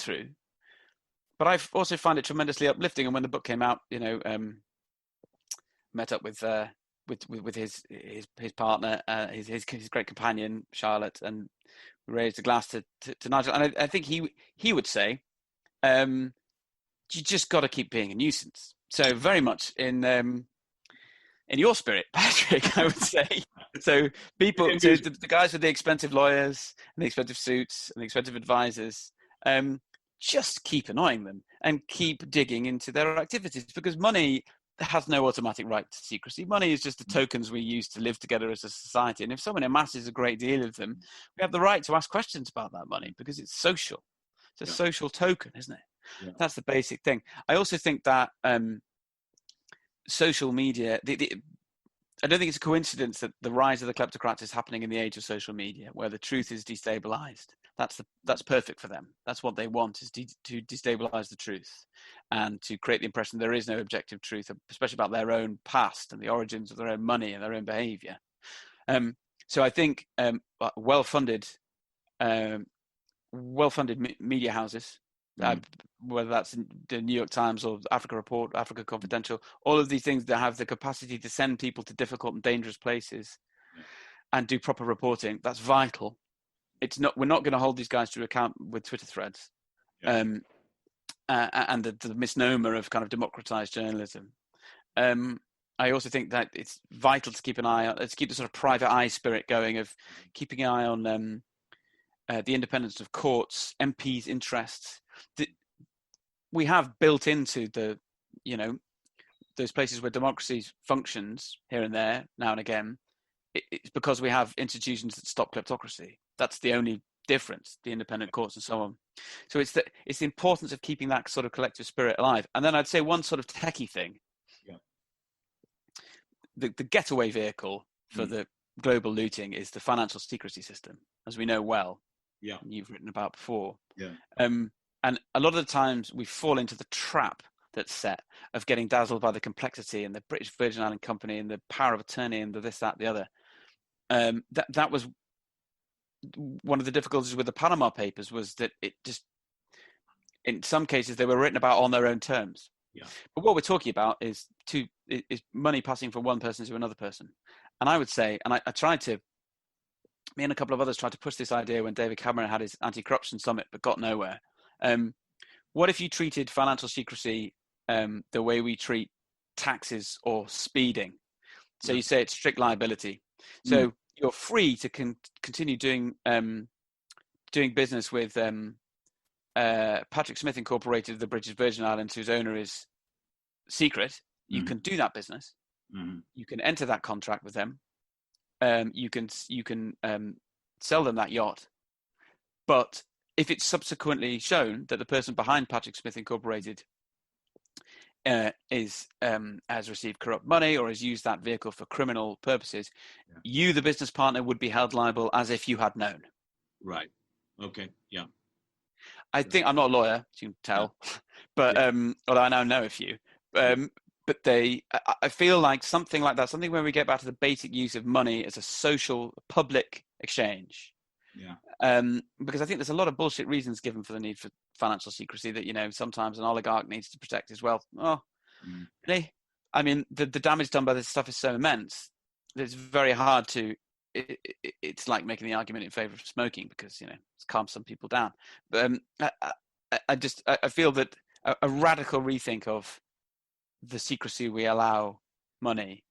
through. But I also find it tremendously uplifting. And when the book came out, met up with his partner, his great companion Charlotte, and raised a glass to Nigel. And I think he would say, you just got to keep being a nuisance. So very much in your spirit, Patrick, I would say. So the guys with the expensive lawyers and the expensive suits and the expensive advisors, just keep annoying them and keep digging into their activities, because money has no automatic right to secrecy. Money is just the tokens we use to live together as a society. And if someone amasses a great deal of them, we have the right to ask questions about that money because it's social. It's a social token, isn't it? Yeah. That's the basic thing. I also think that social media, I don't think it's a coincidence that the rise of the kleptocrats is happening in the age of social media, where the truth is destabilized. That's perfect for them. That's what they want, is to destabilize the truth and to create the impression there is no objective truth, especially about their own past and the origins of their own money and their own behavior. So I think well-funded media houses, whether that's the New York Times or Africa Report, Africa Confidential, all of these things that have the capacity to send people to difficult and dangerous places and do proper reporting, that's vital. We're not going to hold these guys to account with Twitter threads, and the misnomer of kind of democratized journalism. I also think that it's vital to keep an eye on, to keep the sort of private eye spirit going, of keeping an eye on the independence of courts, MPs' interests. We have built into those places where democracy functions here and there, now and again. It's because we have institutions that stop kleptocracy. That's the only difference, the independent courts and so on. So it's the importance of keeping that sort of collective spirit alive. And then I'd say one sort of techie thing. Yeah. The getaway vehicle for the global looting is the financial secrecy system, as we know well. Yeah. You've written about before. Yeah. And a lot of the times we fall into the trap that's set of getting dazzled by the complexity and the British Virgin Island Company and the power of attorney and the this, that, the other. That was one of the difficulties with the Panama Papers, was that it just, in some cases, they were written about on their own terms. Yeah. But what we're talking about is money passing from one person to another person. And I would say, and I tried to, me and a couple of others tried to push this idea when David Cameron had his anti-corruption summit, but got nowhere. What if you treated financial secrecy the way we treat taxes or speeding? So you say it's strict liability. So you're free to continue doing business with Patrick Smith Incorporated, the British Virgin Islands, whose owner is secret. You can do that business. You can enter that contract with them. You can sell them that yacht. But if it's subsequently shown that the person behind Patrick Smith Incorporated has received corrupt money or has used that vehicle for criminal purposes, you, the business partner, would be held liable as if you had known. Right. Okay. Yeah. I think, I'm not a lawyer, as you can tell, but although I now know a few, but I feel like something like that, something where we get back to the basic use of money as a social, public exchange. Yeah. Because I think there's a lot of bullshit reasons given for the need for financial secrecy, that, sometimes an oligarch needs to protect his wealth. Oh, really? I mean, the damage done by this stuff is so immense that it's very hard to, it's like making the argument in favor of smoking because, it calms some people down. But I feel that a radical rethink of the secrecy we allow money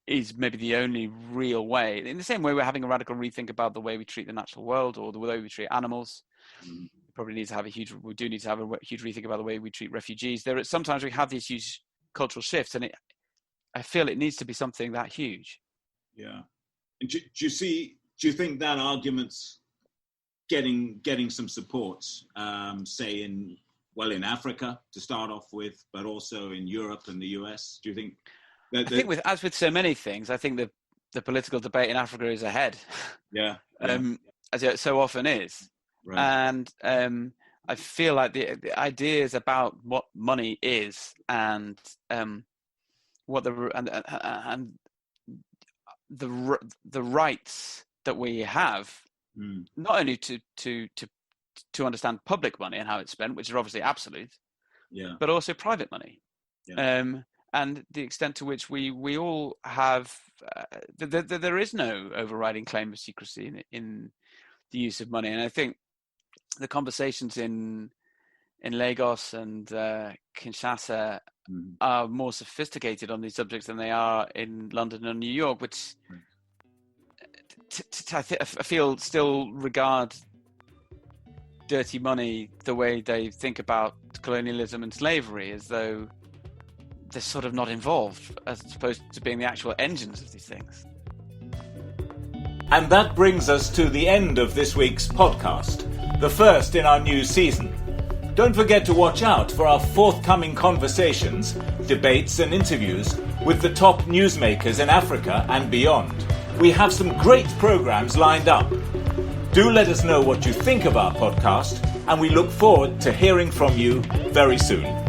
is maybe the only real way. In the same way we're having a radical rethink about the way we treat the natural world or the way we treat animals. We probably need to have a huge rethink about the way we treat refugees. Sometimes we have these huge cultural shifts, and I feel it needs to be something that huge. Yeah. And do you think that argument's getting some support, say in Africa to start off with, but also in Europe and the US? Do you think? I think as with so many things, I think the political debate in Africa is ahead. Yeah. As it so often is. Right. And I feel like the ideas about what money is and what the rights that we have, not only to to understand public money and how it's spent, which is obviously absolute, but also private money. And the extent to which we all have, there is no overriding claim of secrecy in the use of money. And I think the conversations in Lagos and Kinshasa are more sophisticated on these subjects than they are in London and New York, which I feel still regard dirty money the way they think about colonialism and slavery, as though they're sort of not involved, as opposed to being the actual engines of these things. And that brings us to the end of this week's podcast, the first in our new season. Don't forget to watch out for our forthcoming conversations, debates and interviews with the top newsmakers in Africa and beyond. We have some great programs lined up. Do let us know what you think of our podcast, and we look forward to hearing from you very soon.